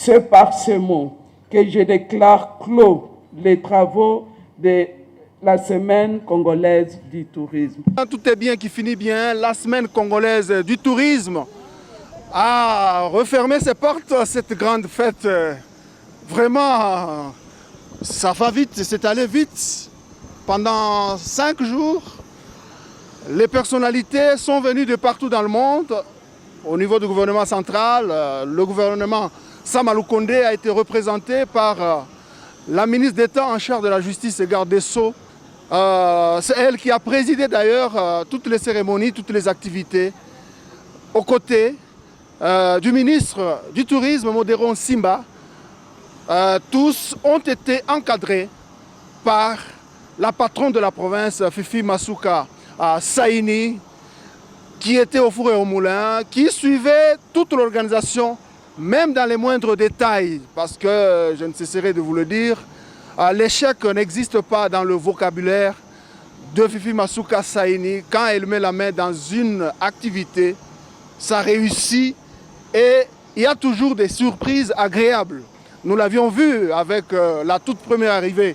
C'est par ces mots que je déclare clos les travaux de la semaine congolaise du tourisme. Tout est bien qui finit bien. La semaine congolaise du tourisme a refermé ses portes à cette grande fête. Vraiment, ça va vite, c'est allé vite. Pendant 5 jours, les personnalités sont venues de partout dans le monde. Au niveau du gouvernement central, le gouvernement Sama Lukonde a été représenté par la ministre d'État en charge de la justice et garde des Sceaux. C'est elle qui a présidé d'ailleurs toutes les cérémonies, toutes les activités, aux côtés du ministre du Tourisme, Modéron Simba. Tous ont été encadrés par la patronne de la province, Fifi Masuka Saini, qui était au four et au moulin, qui suivait toute l'organisation, même dans les moindres détails, parce que, je ne cesserai de vous le dire, l'échec n'existe pas dans le vocabulaire de Fifi Masuka Saini. Quand elle met la main dans une activité, ça réussit et il y a toujours des surprises agréables. Nous l'avions vu avec la toute première arrivée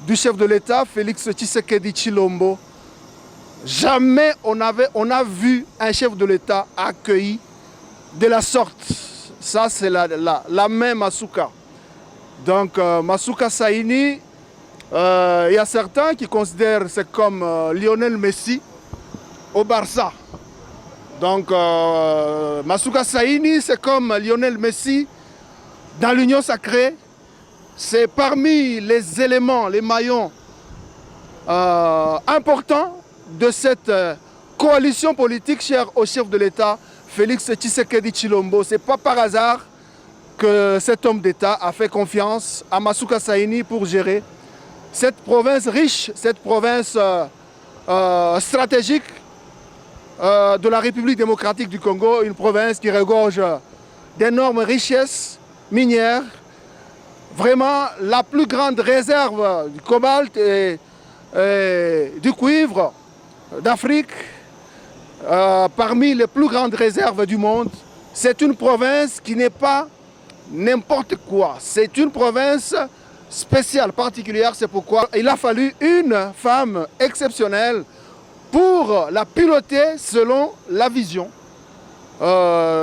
du chef de l'État, Félix Tshisekedi Tshilombo. Jamais on a vu un chef de l'État accueilli de la sorte. Ça, c'est la même Masuka. Donc, Masuka Saini, il y a certains qui considèrent c'est comme Lionel Messi au Barça. Donc, Masuka Saini, c'est comme Lionel Messi dans l'Union sacrée. C'est parmi les éléments, les maillons importants de cette coalition politique chère au chef de l'État, Félix Tshisekedi Tshilombo. Ce n'est pas par hasard que cet homme d'État a fait confiance à Masuka Saini pour gérer cette province riche, cette province stratégique de la République démocratique du Congo, une province qui regorge d'énormes richesses minières, vraiment la plus grande réserve du cobalt et du cuivre d'Afrique, parmi les plus grandes réserves du monde. C'est une province qui n'est pas n'importe quoi. C'est une province spéciale, particulière. C'est pourquoi il a fallu une femme exceptionnelle pour la piloter selon la vision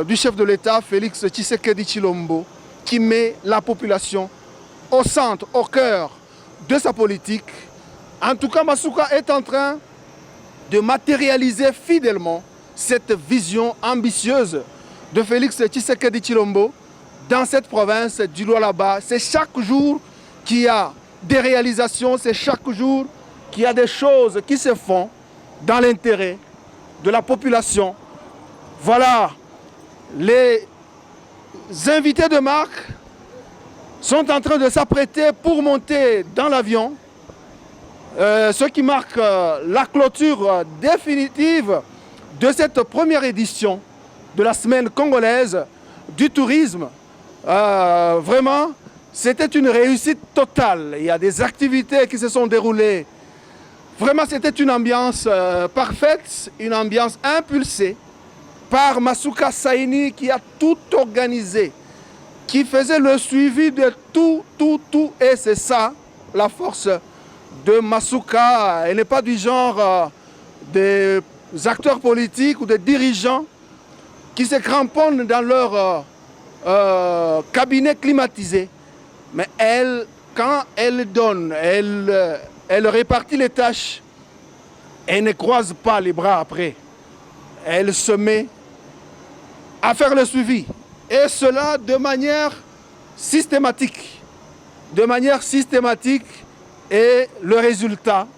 du chef de l'État, Félix Tshisekedi Tshilombo, qui met la population au centre, au cœur de sa politique. En tout cas, Masuka est en train de matérialiser fidèlement cette vision ambitieuse de Félix Tshisekedi Tshilombo dans cette province du Lualaba. C'est chaque jour qu'il y a des réalisations, c'est chaque jour qu'il y a des choses qui se font dans l'intérêt de la population. Voilà, les invités de marque sont en train de s'apprêter pour monter dans l'avion, ce qui marque la clôture définitive de cette première édition de la semaine congolaise du tourisme. Vraiment, c'était une réussite totale. Il y a des activités qui se sont déroulées. Vraiment, c'était une ambiance parfaite, une ambiance impulsée par Masuka Saini qui a tout organisé, qui faisait le suivi de tout. Et c'est ça, la force de Masuka. Elle n'est pas du genre des acteurs politiques ou des dirigeants qui se cramponnent dans leur cabinet climatisé. Mais elle, quand elle donne, elle répartit les tâches, elle ne croise pas les bras après. Elle se met à faire le suivi. Et cela de manière systématique. De manière systématique. Et le résultat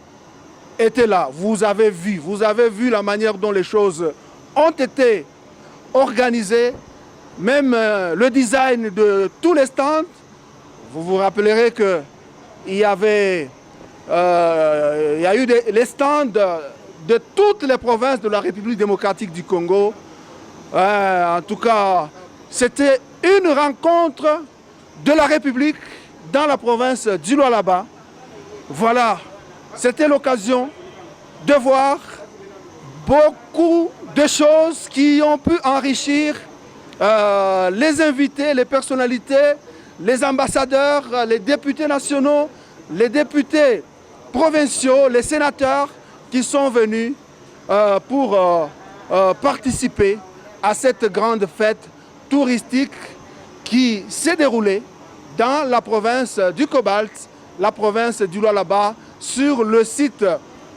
était là. Vous avez vu la manière dont les choses ont été organisées. Même le design de tous les stands. Vous vous rappellerez qu'il y avait eu les stands de toutes les provinces de la République démocratique du Congo. En tout cas, c'était une rencontre de la République dans la province du Lualaba. Voilà, c'était l'occasion de voir beaucoup de choses qui ont pu enrichir les invités, les personnalités les ambassadeurs, les députés nationaux, les députés provinciaux, les sénateurs qui sont venus pour participer à cette grande fête touristique qui s'est déroulée dans la province du Cobalt, la province du Lualaba, sur le site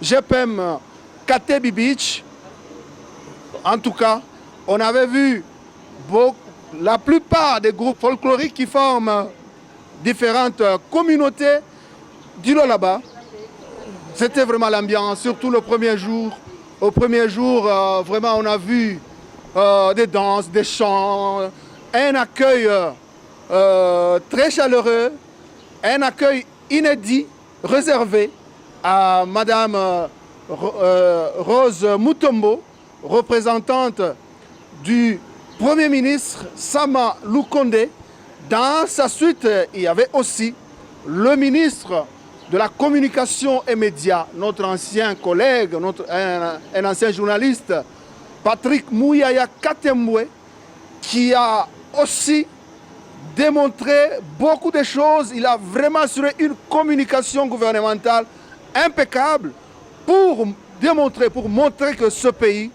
GPM Katebi Beach. En tout cas, on avait vu la plupart des groupes folkloriques qui forment différentes communautés du Lualaba. C'était vraiment l'ambiance, surtout le premier jour. Au premier jour, vraiment, on a vu des danses, des chants, un accueil très chaleureux, un accueil inédit, réservé à Madame Rose Mutombo, représentante du Premier ministre Sama Lukonde. Dans sa suite, il y avait aussi le ministre de la communication et médias, notre ancien collègue, un ancien journaliste, Patrick Mouyaya Katembwe, qui a aussi démontré beaucoup de choses. Il a vraiment assuré une communication gouvernementale impeccable pour démontrer, pour montrer que ce pays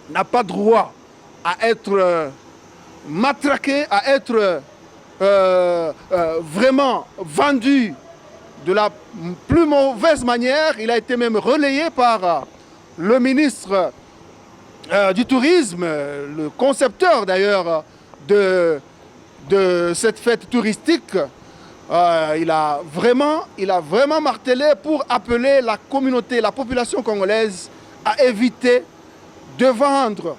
n'a pas droit à être matraqué, à être vraiment vendu de la plus mauvaise manière. Il a été même relayé par le ministre du Tourisme, le concepteur d'ailleurs de cette fête touristique. Il a vraiment martelé pour appeler la communauté, la population congolaise à éviter de vendre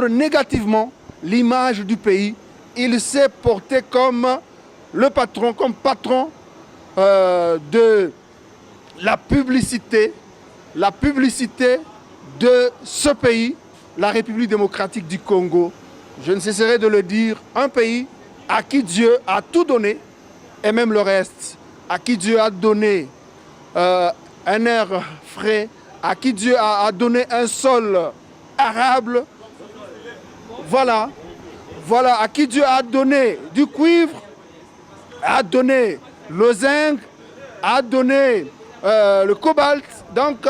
négativement l'image du pays. Il s'est porté comme le patron, comme patron de la publicité de ce pays, la République démocratique du Congo. Je ne cesserai de le dire, un pays à qui Dieu a tout donné, et même le reste, à qui Dieu a donné un air frais, à qui Dieu a donné un sol arable, voilà, à qui Dieu a donné du cuivre, a donné le zinc, a donné le cobalt. Donc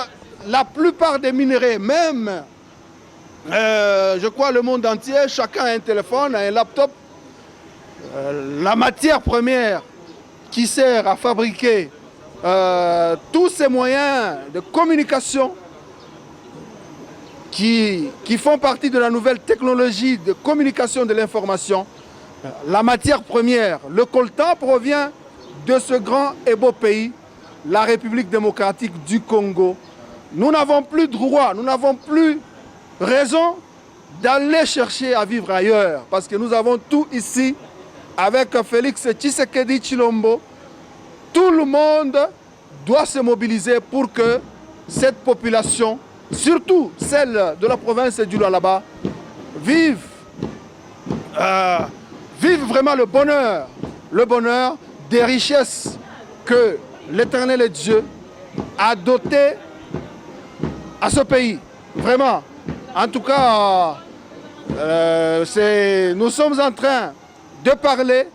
la plupart des minéraux, même je crois le monde entier, chacun a un téléphone, a un laptop. La matière première qui sert à fabriquer tous ces moyens de communication qui font partie de la nouvelle technologie de communication de l'information, la matière première, le coltan, provient de ce grand et beau pays, la République démocratique du Congo. Nous n'avons plus droit, nous n'avons plus raison d'aller chercher à vivre ailleurs, parce que nous avons tout ici avec Félix Tshisekedi Tshilombo. Tout le monde doit se mobiliser pour que cette population, surtout celle de la province du Lualaba, vive vraiment le bonheur des richesses que l'Éternel Dieu a doté à ce pays. Vraiment. En tout cas, nous sommes en train de parler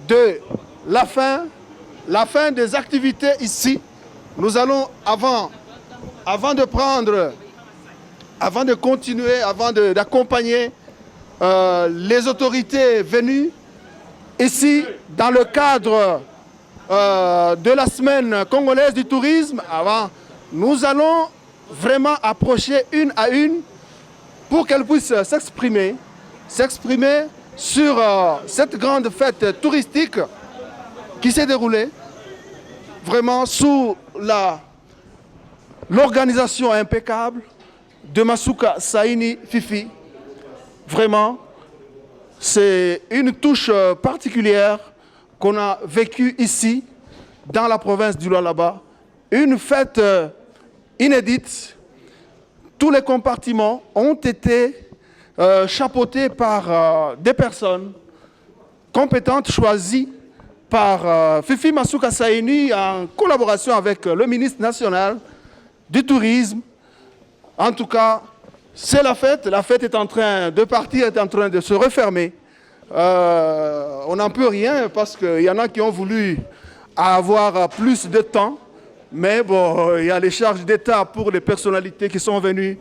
de la fin des activités ici. Nous allons, avant de continuer, avant d'accompagner les autorités venues ici dans le cadre de la semaine congolaise du tourisme, nous allons vraiment approcher une à une pour qu'elles puissent s'exprimer sur cette grande fête touristique qui s'est déroulée vraiment sous l'organisation impeccable de Masuka Saini Fifi. Vraiment, c'est une touche particulière qu'on a vécue ici, dans la province du Lualaba. Une fête inédite. Tous les compartiments ont été chapeautés par des personnes compétentes choisies par Fifi Masuka Saini en collaboration avec le ministre national du Tourisme. En tout cas, c'est la fête. La fête est en train de partir, est en train de se refermer. On n'en peut rien parce qu'il y en a qui ont voulu avoir plus de temps. Mais bon, il y a les charges d'État pour les personnalités qui sont venues.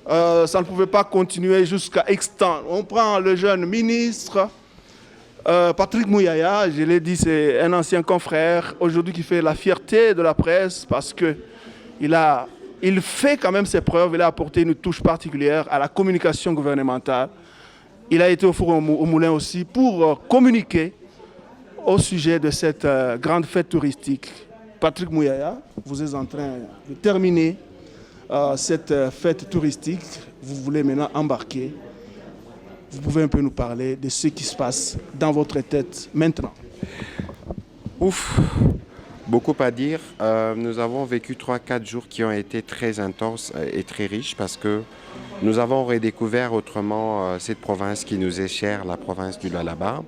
Ça ne pouvait pas continuer jusqu'à extant. On prend le jeune ministre, Patrick Mouyaya, je l'ai dit, c'est un ancien confrère, aujourd'hui qui fait la fierté de la presse parce qu'il fait quand même ses preuves, il a apporté une touche particulière à la communication gouvernementale. Il a été au four au moulin aussi pour communiquer au sujet de cette grande fête touristique. Patrick Mouyaya, vous êtes en train de terminer cette fête touristique. Vous voulez maintenant embarquer. Vous pouvez un peu nous parler de ce qui se passe dans votre tête maintenant. Ouf, beaucoup à dire. Nous avons vécu 3-4 jours qui ont été très intenses et très riches parce que nous avons redécouvert autrement cette province qui nous est chère, la province du Lualaba.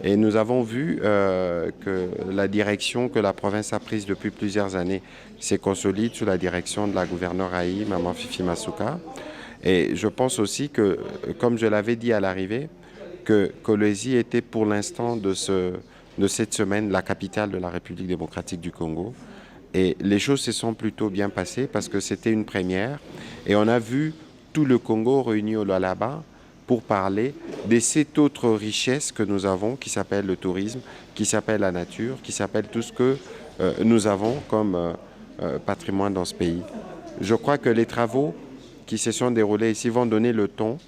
Et nous avons vu que la direction que la province a prise depuis plusieurs années se consolide sous la direction de la gouverneure Haï, Maman Fifi Masuka. Et je pense aussi que, comme je l'avais dit à l'arrivée, que Kolwezi était pour l'instant de cette semaine la capitale de la République démocratique du Congo. Et les choses se sont plutôt bien passées parce que c'était une première. Et on a vu tout le Congo réuni au Lualaba pour parler de cette autre richesse que nous avons, qui s'appelle le tourisme, qui s'appelle la nature, qui s'appelle tout ce que nous avons comme patrimoine dans ce pays. Je crois que les travaux qui se sont déroulés ici vont donner le ton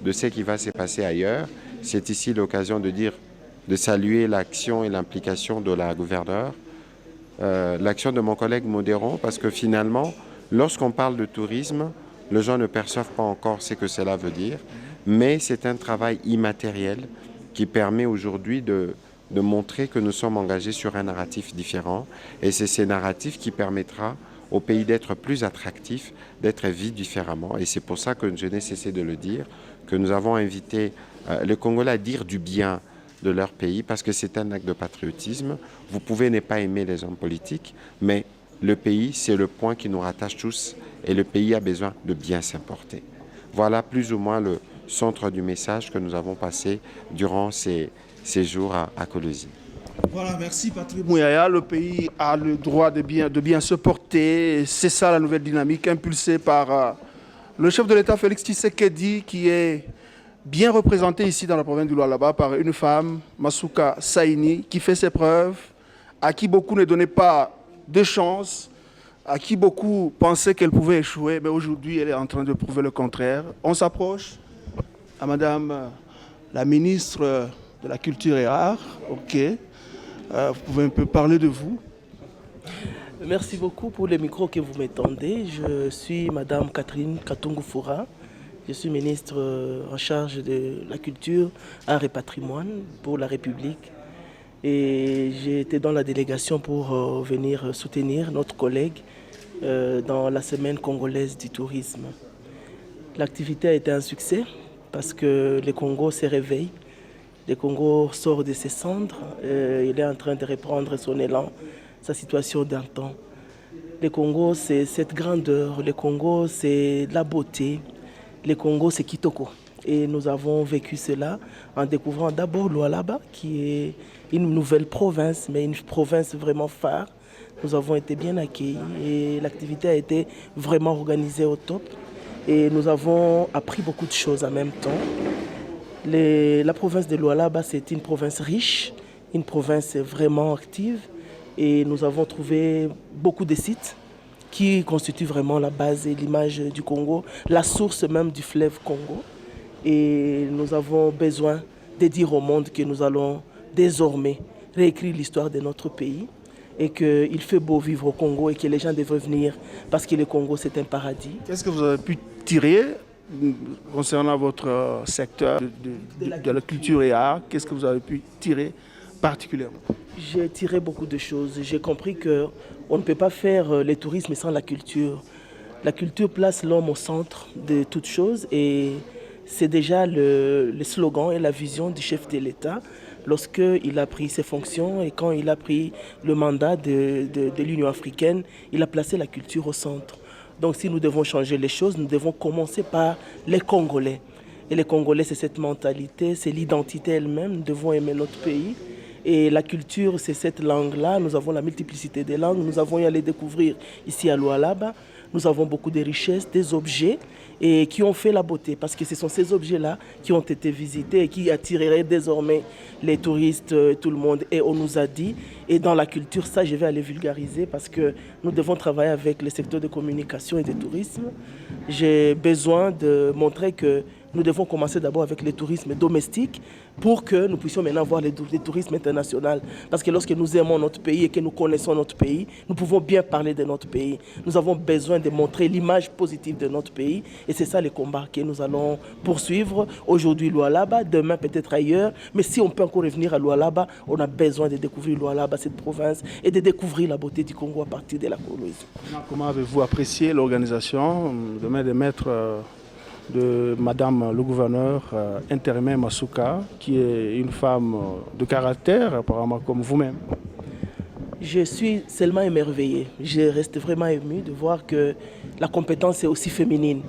de ce qui va se passer ailleurs. C'est ici l'occasion de saluer l'action et l'implication de la gouverneure, l'action de mon collègue Modéron, parce que finalement, lorsqu'on parle de tourisme, les gens ne perçoivent pas encore ce que cela veut dire, mais c'est un travail immatériel qui permet aujourd'hui de montrer que nous sommes engagés sur un narratif différent, et c'est ce narratif qui permettra au pays d'être plus attractif, d'être vu différemment. Et c'est pour ça que je n'ai cessé de le dire, que nous avons invité les Congolais à dire du bien de leur pays, parce que c'est un acte de patriotisme. Vous pouvez ne pas aimer les hommes politiques, mais le pays, c'est le point qui nous rattache tous, et le pays a besoin de bien s'importer. Voilà plus ou moins le centre du message que nous avons passé durant ces jours à Kolwezi. Voilà, merci Patrick Mouyaya. Le pays a le droit de bien se porter. C'est ça la nouvelle dynamique impulsée par le chef de l'État Félix Tshisekedi, qui est bien représenté ici dans la province du Lualaba par une femme, Masuka Saini, qui fait ses preuves, à qui beaucoup ne donnaient pas de chance, à qui beaucoup pensaient qu'elle pouvait échouer. Mais aujourd'hui, elle est en train de prouver le contraire. On s'approche à Madame la ministre de la Culture et Arts. Ok. Vous pouvez un peu parler de vous. Merci beaucoup pour le micro que vous m'étendez. Je suis Madame Catherine Katungu-Foura. Je suis ministre en charge de la culture, art et patrimoine pour la République. Et j'ai été dans la délégation pour venir soutenir notre collègue dans la semaine congolaise du tourisme. L'activité a été un succès parce que le Congo se réveille. Le Congo sort de ses cendres, il est en train de reprendre son élan, sa situation d'antan. Le Congo, c'est cette grandeur, le Congo, c'est la beauté, le Congo, c'est Kitoko. Et nous avons vécu cela en découvrant d'abord Lualaba, qui est une nouvelle province, mais une province vraiment phare. Nous avons été bien accueillis et l'activité a été vraiment organisée au top. Et nous avons appris beaucoup de choses en même temps. La province de Lualaba, c'est une province riche, une province vraiment active. Et nous avons trouvé beaucoup de sites qui constituent vraiment la base et l'image du Congo, la source même du fleuve Congo. Et nous avons besoin de dire au monde que nous allons désormais réécrire l'histoire de notre pays et qu'il fait beau vivre au Congo et que les gens devraient venir parce que le Congo, c'est un paradis. Qu'est-ce que vous avez pu tirer concernant votre secteur de la culture et art? Qu'est-ce que vous avez pu tirer particulièrement? J'ai tiré beaucoup de choses. J'ai compris qu'on ne peut pas faire le tourisme sans la culture. La culture place l'homme au centre de toutes choses et c'est déjà le slogan et la vision du chef de l'État lorsqu'il a pris ses fonctions et quand il a pris le mandat de l'Union africaine, il a placé la culture au centre. Donc si nous devons changer les choses, nous devons commencer par les Congolais. Et les Congolais, c'est cette mentalité, c'est l'identité elle-même. Nous devons aimer notre pays. Et la culture, c'est cette langue-là. Nous avons la multiplicité des langues. Nous avons y aller découvrir ici à Lualaba. Nous avons beaucoup de richesses, des objets et qui ont fait la beauté. Parce que ce sont ces objets-là qui ont été visités et qui attireraient désormais les touristes, tout le monde. Et on nous a dit, et dans la culture, ça je vais aller vulgariser parce que nous devons travailler avec le secteur de communication et de tourisme. J'ai besoin de montrer que nous devons commencer d'abord avec le tourisme domestique pour que nous puissions maintenant voir le tourisme international. Parce que lorsque nous aimons notre pays et que nous connaissons notre pays, nous pouvons bien parler de notre pays. Nous avons besoin de montrer l'image positive de notre pays et c'est ça le combat que nous allons poursuivre. Aujourd'hui Lualaba, demain peut-être ailleurs, mais si on peut encore revenir à Lualaba, on a besoin de découvrir Lualaba, cette province, et de découvrir la beauté du Congo à partir de la colonisation. Comment avez-vous apprécié l'organisation de main de maître de Madame le gouverneur intérimaire Masuka, qui est une femme de caractère, apparemment comme vous-même? Je suis seulement émerveillé. Je reste vraiment ému de voir que la compétence est aussi féminine.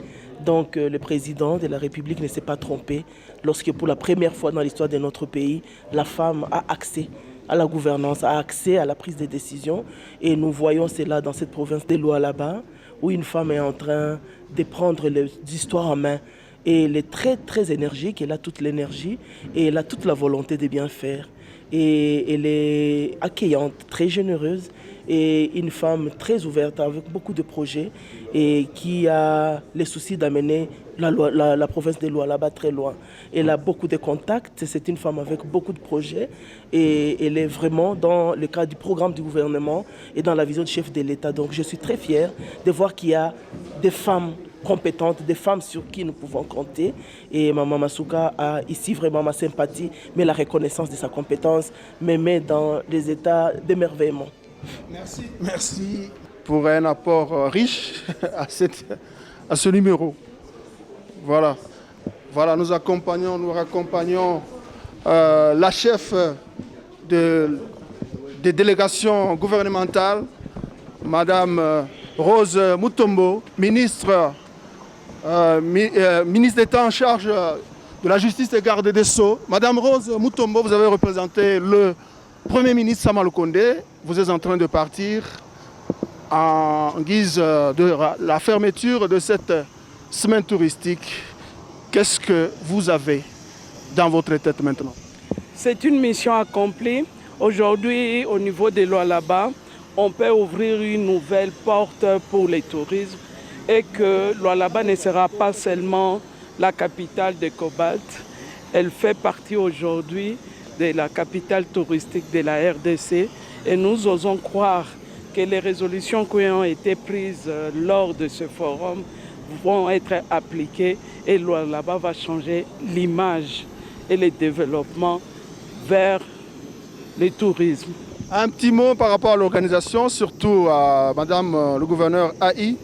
Donc le président de la République ne s'est pas trompé lorsque pour la première fois dans l'histoire de notre pays, la femme a accès à la gouvernance, a accès à la prise de décision. Et nous voyons cela dans cette province de Lualaba, où une femme est en train de prendre les histoires en main. Et elle est très, très énergique, elle a toute l'énergie et elle a toute la volonté de bien faire. Et elle est accueillante, très généreuse et une femme très ouverte avec beaucoup de projets et qui a le souci d'amener la province de Lualaba très loin. Elle a beaucoup de contacts, c'est une femme avec beaucoup de projets et elle est vraiment dans le cadre du programme du gouvernement et dans la vision du chef de l'État. Donc je suis très fier de voir qu'il y a des femmes compétentes, des femmes sur qui nous pouvons compter. Et Maman Masuka a ici vraiment ma sympathie, mais la reconnaissance de sa compétence me met dans les états d'émerveillement. Merci pour un apport riche à ce numéro. Voilà, nous raccompagnons la chef des délégations gouvernementales, Madame Rose Mutombo, ministre d'État en charge de la justice et garde des Sceaux. Madame Rose Mutombo, vous avez représenté le Premier ministre Sama Lukonde. Vous êtes en train de partir en guise de la fermeture de cette semaine touristique. Qu'est-ce que vous avez dans votre tête maintenant? C'est une mission accomplie. Aujourd'hui, au niveau de Lualaba, on peut ouvrir une nouvelle porte pour les tourismes et que Lualaba ne sera pas seulement la capitale de Cobalt. Elle fait partie aujourd'hui de la capitale touristique de la RDC et nous osons croire que les résolutions qui ont été prises lors de ce forum vont être appliquées et Lualaba va changer l'image et le développement vers le tourisme. Un petit mot par rapport à l'organisation, surtout à Madame le gouverneur AI,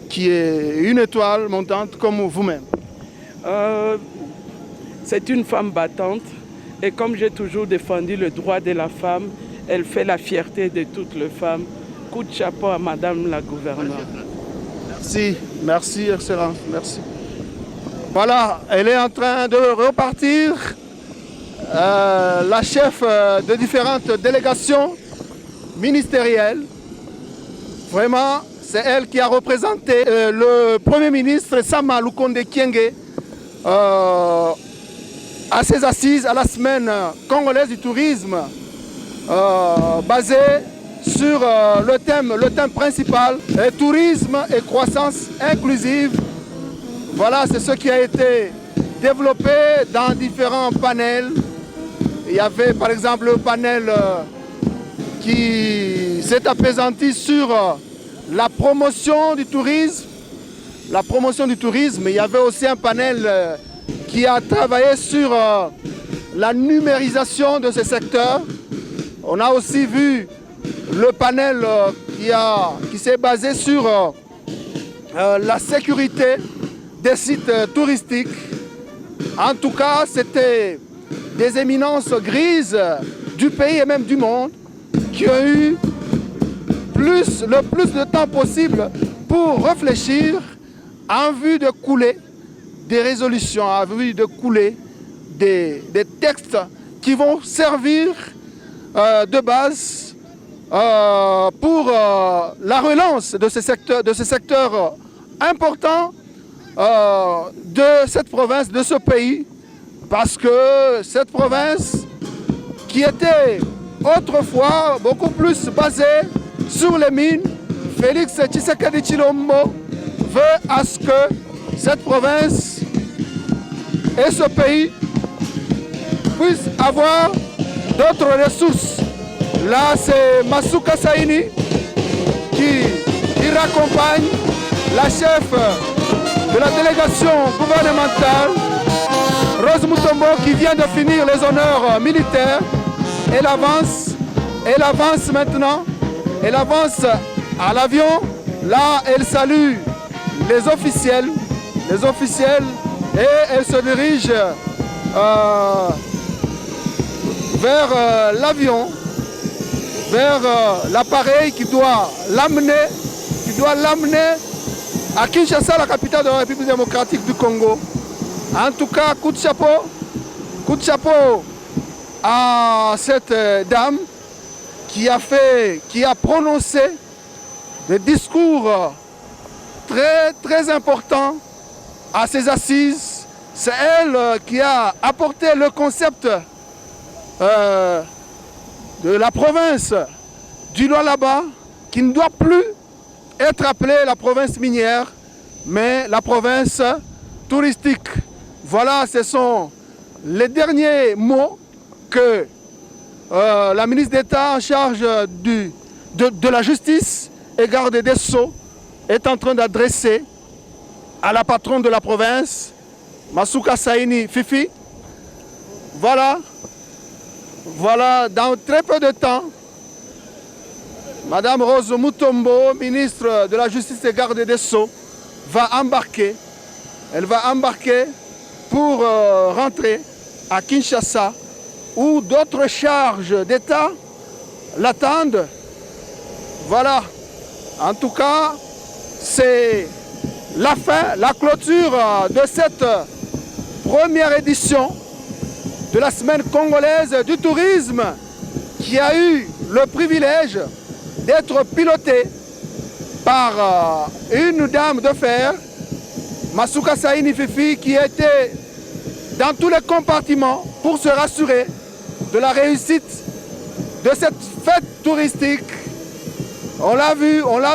qui est une étoile montante comme vous-même. C'est une femme battante et comme j'ai toujours défendu le droit de la femme, elle fait la fierté de toutes les femmes. Coup de chapeau à Madame la gouverneure. Merci, Excellence, merci. Voilà, elle est en train de repartir. La chef de différentes délégations ministérielles. Vraiment, c'est elle qui a représenté le Premier ministre Sama Lukonde Kyenge à ses assises à la semaine congolaise du tourisme basée sur le thème principal, tourisme et croissance inclusive. Voilà, c'est ce qui a été développé dans différents panels. Il y avait par exemple le panel qui s'est apaisanti sur la promotion du tourisme. Il y avait aussi un panel qui a travaillé sur la numérisation de ce secteur. On a aussi vu le panel qui s'est basé sur la sécurité des sites touristiques. En tout cas, c'était des éminences grises du pays et même du monde qui ont eu le plus de temps possible pour réfléchir en vue de couler des résolutions, a vu de couler des textes qui vont servir de base pour la relance de ce secteur important de cette province, de ce pays, parce que cette province qui était autrefois beaucoup plus basée sur les mines, Félix Tshisekedi Tshilombo veut à ce que cette province et ce pays puissent avoir d'autres ressources. Là, c'est Masuka Saini qui raccompagne la chef de la délégation gouvernementale, Rose Mutombo, qui vient de finir les honneurs militaires. Elle avance maintenant, elle avance à l'avion. Là, elle salue les officiels et elle se dirige vers l'avion, vers l'appareil qui doit l'amener à Kinshasa, la capitale de la République démocratique du Congo. En tout cas, coup de chapeau à cette dame qui a prononcé des discours très, très importants à ses assises. C'est elle qui a apporté le concept de la province du Lualaba, qui ne doit plus être appelée la province minière, mais la province touristique. Voilà, ce sont les derniers mots que la ministre d'État en charge de la justice et garde des Sceaux est en train d'adresser à la patronne de la province, Masuka Saini Fifi. Voilà, dans très peu de temps, Madame Rose Mutombo, ministre de la Justice et garde des Sceaux, va embarquer. Elle va embarquer pour rentrer à Kinshasa, où d'autres charges d'État l'attendent. Voilà. En tout cas, c'est la fin, la clôture de cette première édition de la Semaine congolaise du tourisme, qui a eu le privilège d'être pilotée par une dame de fer, Masuka Saini Fifi, qui était dans tous les compartiments pour se rassurer de la réussite de cette fête touristique. On l'a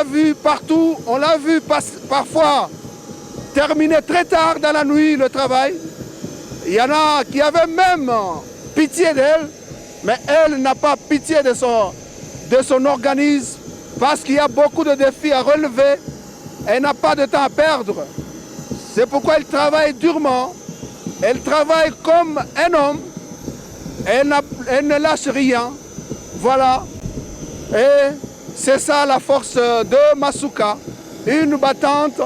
vu partout, on l'a vu parfois terminer très tard dans la nuit le travail. Il y en a qui avaient même pitié d'elle, mais elle n'a pas pitié de son organisme, parce qu'il y a beaucoup de défis à relever. Elle n'a pas de temps à perdre. C'est pourquoi elle travaille durement, elle travaille comme un homme, elle ne lâche rien. Voilà. Et c'est ça la force de Masuka, une battante,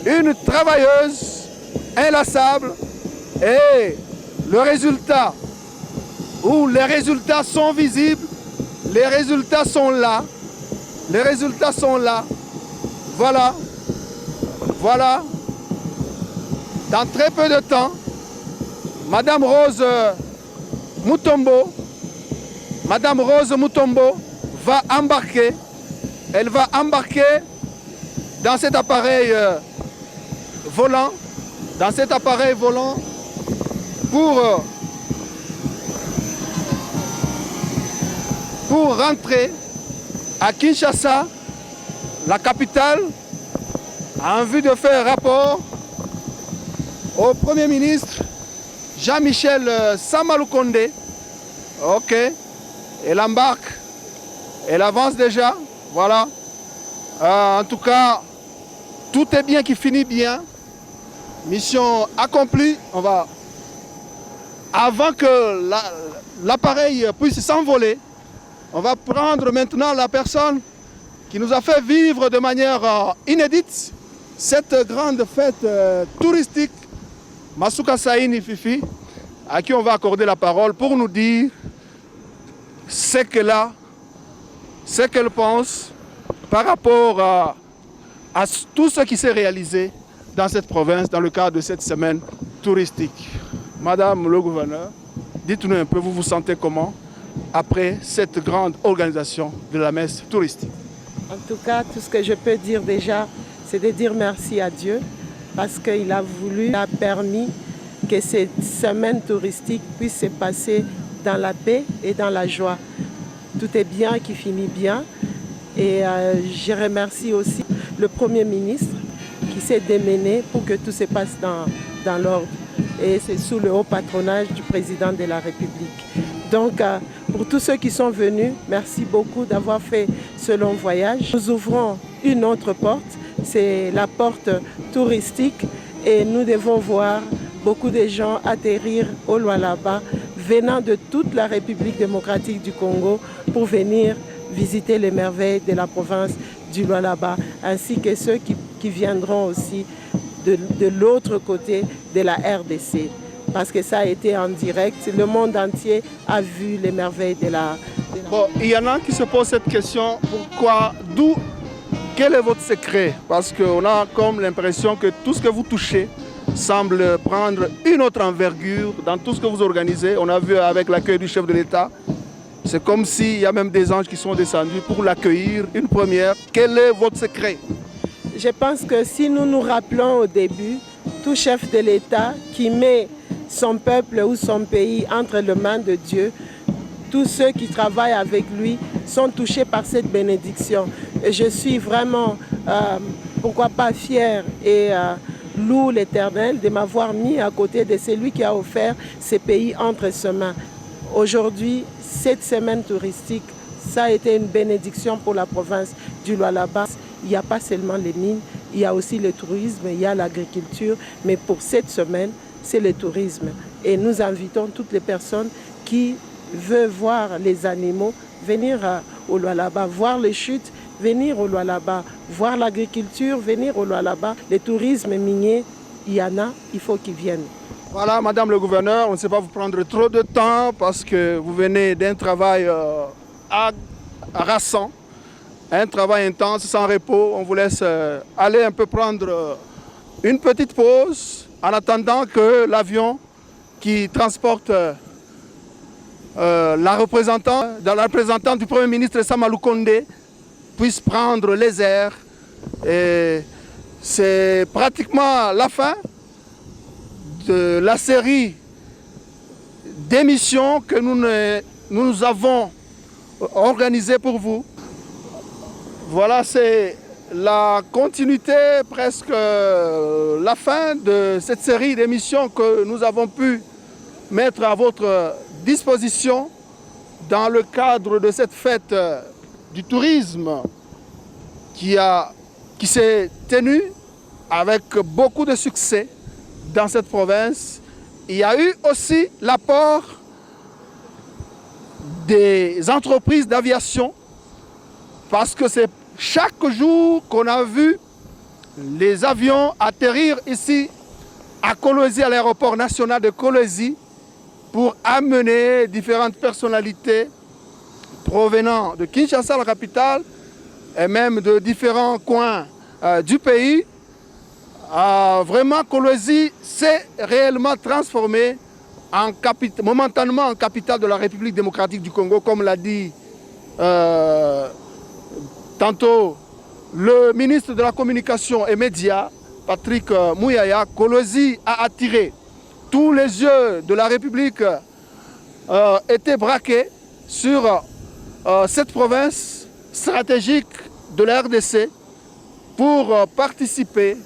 une travailleuse inlassable. Et le résultat, où les résultats sont visibles, les résultats sont là. Les résultats sont là. Voilà. Voilà. Dans très peu de temps, Madame Rose Mutombo va embarquer. Elle va embarquer dans cet appareil volant. Dans cet appareil volant pour rentrer à Kinshasa, la capitale, en vue de faire rapport au Premier ministre Jean-Michel Samaloukonde. Ok, elle embarque, elle avance déjà, voilà. En tout cas, tout est bien qui finit bien. Mission accomplie. On va, avant que l'appareil puisse s'envoler, on va prendre maintenant la personne qui nous a fait vivre de manière inédite cette grande fête touristique, Masuka Saini Fifi, à qui on va accorder la parole pour nous dire ce qu'elle pense par rapport à tout ce qui s'est réalisé dans cette province dans le cadre de cette semaine touristique. Madame le gouverneur, dites-nous un peu, vous vous sentez comment après cette grande organisation de la messe touristique? En tout cas, tout ce que je peux dire déjà, c'est de dire merci à Dieu parce qu'il a voulu, il a permis que cette semaine touristique puisse se passer dans la paix et dans la joie. Tout est bien qui finit bien. Et je remercie aussi le Premier ministre qui s'est démené pour que tout se passe dans l'ordre. Et c'est sous le haut patronage du président de la République. Donc, pour tous ceux qui sont venus, merci beaucoup d'avoir fait ce long voyage. Nous ouvrons une autre porte, c'est la porte touristique. Et nous devons voir beaucoup de gens atterrir au Lualaba, venant de toute la République démocratique du Congo pour venir visiter les merveilles de la province du Lualaba, ainsi que ceux qui viendront aussi de l'autre côté de la RDC. Parce que ça a été en direct, le monde entier a vu les merveilles de la... Bon, il y en a qui se posent cette question, pourquoi, quel est votre secret? Parce qu'on a comme l'impression que tout ce que vous touchez semble prendre une autre envergure dans tout ce que vous organisez. On a vu avec l'accueil du chef de l'État, c'est comme s'il y a même des anges qui sont descendus pour l'accueillir, une première. Quel est votre secret? Je pense que si nous nous rappelons au début, tout chef de l'État qui met son peuple ou son pays entre les mains de Dieu, tous ceux qui travaillent avec lui sont touchés par cette bénédiction. Et je suis vraiment, pourquoi pas fière et loue l'Éternel de m'avoir mis à côté de celui qui a offert ces pays entre ses mains. Aujourd'hui, cette semaine touristique, ça a été une bénédiction pour la province du Lualaba. Il n'y a pas seulement les mines, il y a aussi le tourisme, il y a l'agriculture, mais pour cette semaine, c'est le tourisme. Et nous invitons toutes les personnes qui veulent voir les animaux, venir au Lualaba, voir les chutes, venir au Lualaba, voir l'agriculture, venir au Lualaba. Le tourisme minier, il y en a, il faut qu'ils viennent. Voilà, Madame le gouverneur, on ne sait pas vous prendre trop de temps parce que vous venez d'un travail harassant, un travail intense, sans repos. On vous laisse aller un peu prendre une petite pause en attendant que l'avion qui transporte la représentante du Premier ministre Samalou Kondé puisse prendre les airs. Et c'est pratiquement la fin de la série d'émissions que nous avons organisées pour vous. Voilà, c'est la continuité, presque la fin de cette série d'émissions que nous avons pu mettre à votre disposition dans le cadre de cette fête du tourisme qui s'est tenue avec beaucoup de succès dans cette province. Il y a eu aussi l'apport des entreprises d'aviation parce que c'est chaque jour qu'on a vu les avions atterrir ici à Kolwezi, à l'aéroport national de Kolwezi, pour amener différentes personnalités provenant de Kinshasa, la capitale, et même de différents coins du pays. Vraiment, Kolwezi s'est réellement transformé momentanément en capitale de la République démocratique du Congo, comme l'a dit tantôt le ministre de la Communication et Médias, Patrick Mouyaya. Kolwezi a attiré tous les yeux de la République, étaient braqués sur cette province stratégique de la RDC pour participer,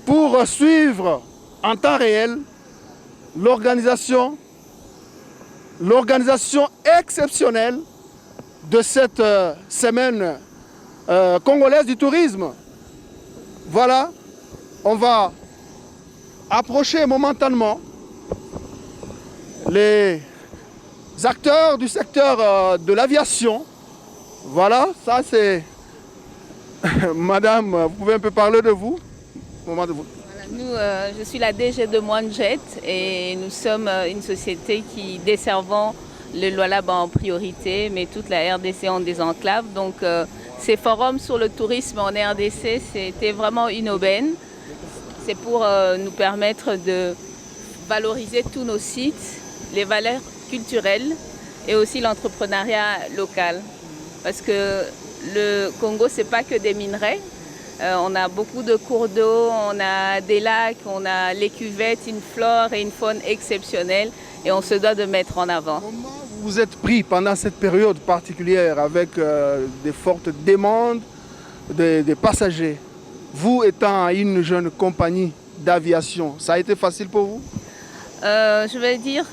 pour suivre en temps réel l'organisation exceptionnelle de cette semaine congolaise du tourisme. Voilà, on va approcher momentanément les acteurs du secteur de l'aviation. Voilà, ça c'est... Madame, vous pouvez un peu parler de vous? Voilà, je suis la DG de Moinejet et nous sommes une société qui desservons le Lualaba en priorité, mais toute la RDC en désenclave. Donc ces forums sur le tourisme en RDC, c'était vraiment une aubaine. c'est pour nous permettre de valoriser tous nos sites, les valeurs culturelles et aussi l'entrepreneuriat local. Parce que le Congo, ce n'est pas que des minerais. On a beaucoup de cours d'eau, on a des lacs, on a les cuvettes, une flore et une faune exceptionnelle et on se doit de mettre en avant. Comment vous vous êtes pris pendant cette période particulière avec des fortes demandes des passagers? Vous étant une jeune compagnie d'aviation, ça a été facile pour vous? Je vais dire,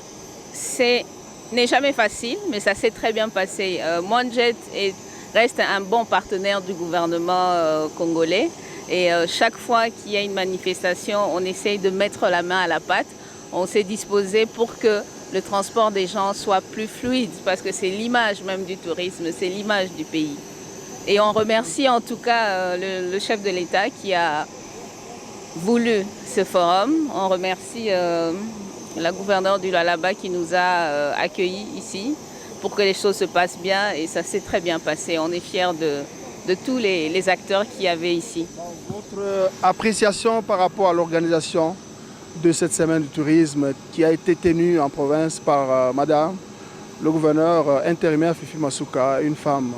n'est jamais facile, mais ça s'est très bien passé. Moanjet reste un bon partenaire du gouvernement congolais et chaque fois qu'il y a une manifestation, on essaye de mettre la main à la pâte. On s'est disposé pour que le transport des gens soit plus fluide parce que c'est l'image même du tourisme, c'est l'image du pays. Et on remercie en tout cas le chef de l'État qui a voulu ce forum. On remercie la gouverneure du Lualaba qui nous a accueillis ici pour que les choses se passent bien et ça s'est très bien passé. On est fiers de tous les acteurs qu'il y avait ici. Votre appréciation par rapport à l'organisation de cette semaine du tourisme qui a été tenue en province par Madame le gouverneur intérimaire Fifi Masuka, une femme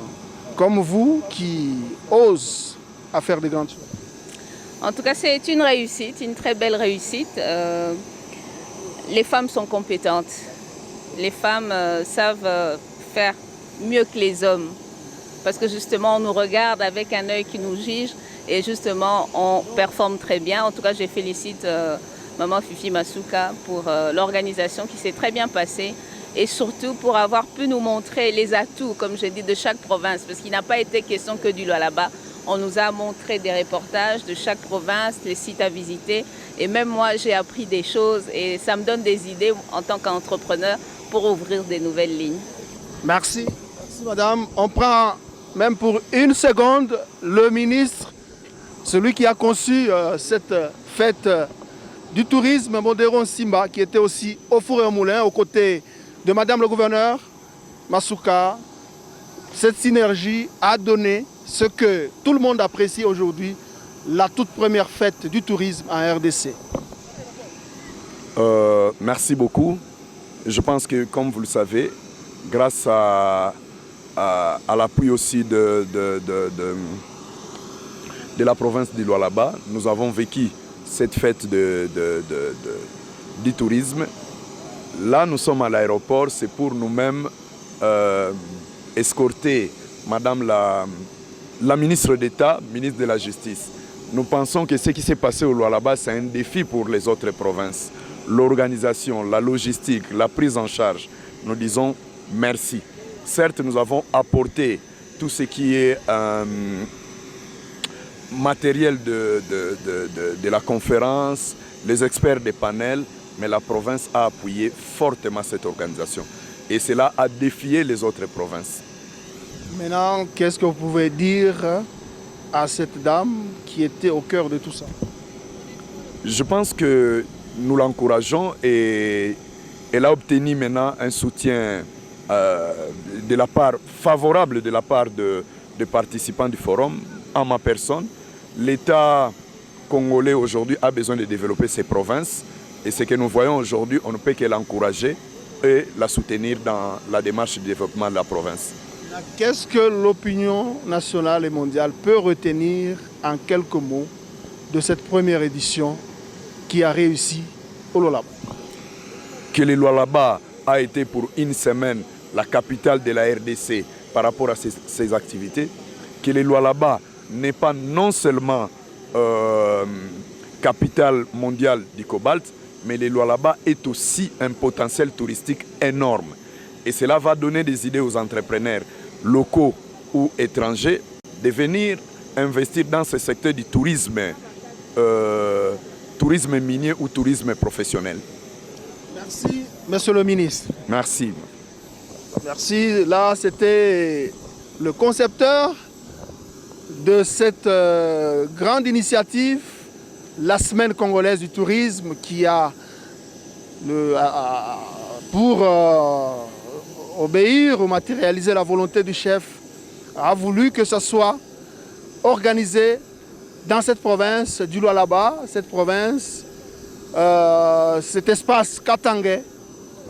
comme vous qui ose à faire des grandes choses? En tout cas, c'est une réussite, une très belle réussite. Les femmes sont compétentes. Les femmes savent faire mieux que les hommes. Parce que justement, on nous regarde avec un œil qui nous juge et justement, on performe très bien. En tout cas, je félicite Maman Fifi Masuka pour l'organisation qui s'est très bien passée et surtout pour avoir pu nous montrer les atouts, comme je dis, de chaque province. Parce qu'il n'a pas été question que du Lualaba. On nous a montré des reportages de chaque province, les sites à visiter. Et même moi, j'ai appris des choses et ça me donne des idées en tant qu'entrepreneur pour ouvrir des nouvelles lignes. Merci. Merci madame. On prend même pour une seconde le ministre, celui qui a conçu cette fête du tourisme, Modéron Simba, qui était aussi au four et au moulin aux côtés de madame le gouverneur Masuka. Cette synergie a donné ce que tout le monde apprécie aujourd'hui, la toute première fête du tourisme en RDC. Merci beaucoup. Je pense que, comme vous le savez, grâce à l'appui aussi de la province du Lualaba, nous avons vécu cette fête du tourisme. Là, nous sommes à l'aéroport, c'est pour nous-mêmes escorter Madame la ministre d'État, ministre de la Justice. Nous pensons que ce qui s'est passé au Lualaba, c'est un défi pour les autres provinces. L'organisation, la logistique, la prise en charge, nous disons merci. Certes, nous avons apporté tout ce qui est matériel de la conférence, les experts des panels, mais la province a appuyé fortement cette organisation. Et cela a défié les autres provinces. Maintenant, qu'est-ce que vous pouvez dire à cette dame qui était au cœur de tout ça? Je pense que nous l'encourageons et elle a obtenu maintenant un soutien de la part favorable de la part des participants du forum, en ma personne. L'État congolais aujourd'hui a besoin de développer ses provinces et ce que nous voyons aujourd'hui, on ne peut que l'encourager et la soutenir dans la démarche de développement de la province. Qu'est-ce que l'opinion nationale et mondiale peut retenir en quelques mots de cette première édition qui a réussi au Lualaba? Que le Lualaba a été pour une semaine la capitale de la RDC par rapport à ses activités, que le Lualaba n'est pas non seulement capitale mondiale du cobalt, mais le Lualaba est aussi un potentiel touristique énorme. Et cela va donner des idées aux entrepreneurs locaux ou étrangers de venir investir dans ce secteur du tourisme, tourisme minier ou tourisme professionnel. Merci, monsieur le ministre. Merci. Merci. Là, c'était le concepteur de cette grande initiative, la Semaine congolaise du tourisme, qui a pour obéir ou matérialiser la volonté du chef, a voulu que ce soit organisé dans cette province du Lualaba, cette province, cet espace Katangé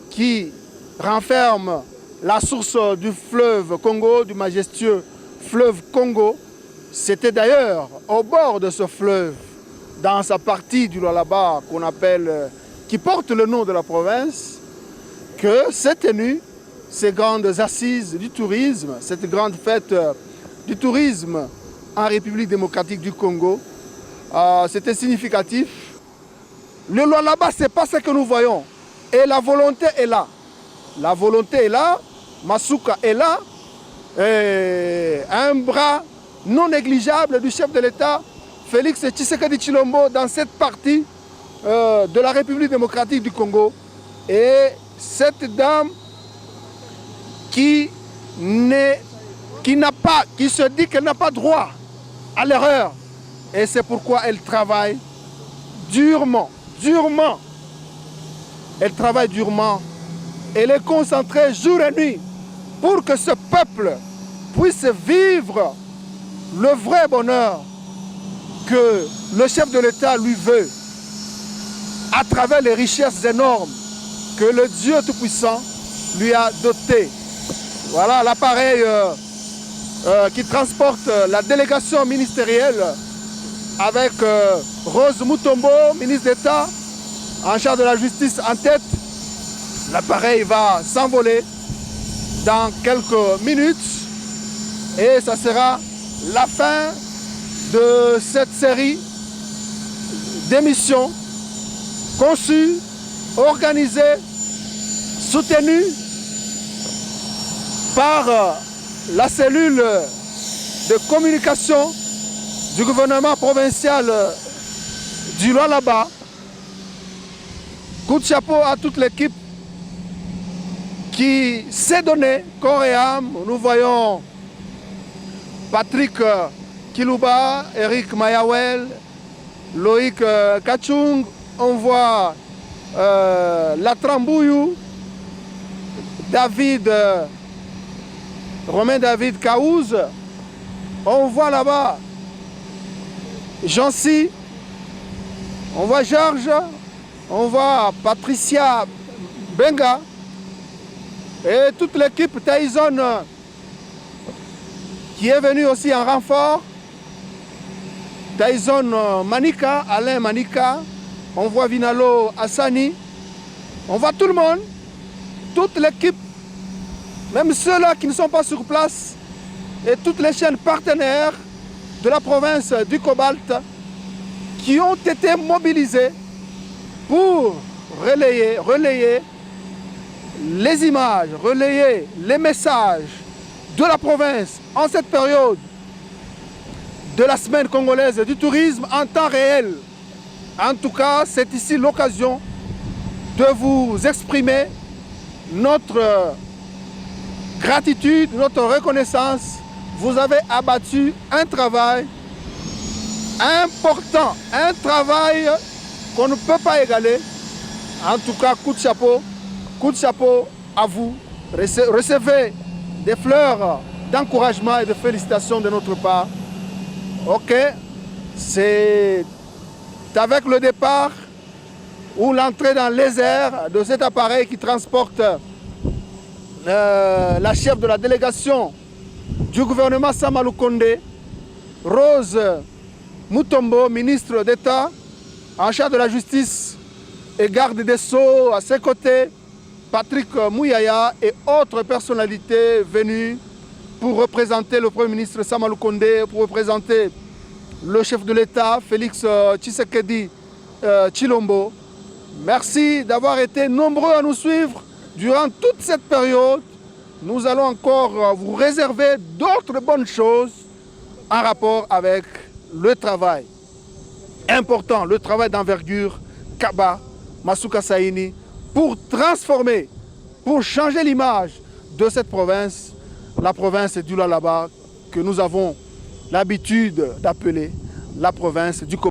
qui renferme la source du fleuve Congo, du majestueux fleuve Congo. C'était d'ailleurs au bord de ce fleuve, dans sa partie du Lualaba qu'on appelle, qui porte le nom de la province, que s'est tenue ces grandes assises du tourisme, cette grande fête du tourisme en République démocratique du Congo. C'était significatif. Le Lualaba, ce n'est pas ce que nous voyons. Et la volonté est là. La volonté est là, Masuka est là. Et un bras non négligeable du chef de l'État, Félix Tshisekedi Tshilombo, dans cette partie de la République démocratique du Congo. Et cette dame qui se dit qu'elle n'a pas droit à l'erreur. Et c'est pourquoi elle travaille durement. Elle travaille durement. Elle est concentrée jour et nuit pour que ce peuple puisse vivre le vrai bonheur que le chef de l'État lui veut à travers les richesses énormes que le Dieu Tout-Puissant lui a dotées. Voilà l'appareil qui transporte la délégation ministérielle avec Rose Mutombo, ministre d'État, en charge de la justice en tête. L'appareil va s'envoler dans quelques minutes et ça sera la fin de cette série d'émissions conçues, organisées, soutenues par la cellule de communication du gouvernement provincial du Lualaba. Coup de chapeau à toute l'équipe qui s'est donné corps et âme. Nous voyons Patrick Kilouba, Eric Mayawel, Loïc Kachung, on voit Latrambouyou, Romain David Kaouz, on voit là-bas Jancy, on voit Georges, on voit Patricia Benga et toute l'équipe Tyson qui est venue aussi en renfort. Tyson Manika, Alain Manika, on voit Vinalo Hassani, on voit tout le monde, toute l'équipe, même ceux-là qui ne sont pas sur place, et toutes les chaînes partenaires de la province du Cobalt qui ont été mobilisés pour relayer les images, relayer les messages de la province en cette période de la semaine congolaise du tourisme en temps réel. En tout cas, c'est ici l'occasion de vous exprimer notre gratitude, notre reconnaissance. Vous avez abattu un travail important, un travail qu'on ne peut pas égaler. En tout cas, coup de chapeau à vous. Recevez des fleurs d'encouragement et de félicitations de notre part. Ok, c'est avec le départ ou l'entrée dans les airs de cet appareil qui transporte la chef de la délégation du gouvernement Samalou Kondé, Rose Mutombo, ministre d'État, en charge de la justice et garde des Sceaux, à ses côtés, Patrick Mouyaya et autres personnalités venues pour représenter le Premier ministre Samalou Kondé, pour représenter le chef de l'État, Félix Tshisekedi Tshilombo. Merci d'avoir été nombreux à nous suivre durant toute cette période. Nous allons encore vous réserver d'autres bonnes choses en rapport avec le travail important, le travail d'envergure, Kaba, Masuka Saini, pour transformer, pour changer l'image de cette province, la province du Lualaba, que nous avons l'habitude d'appeler la province du Congo.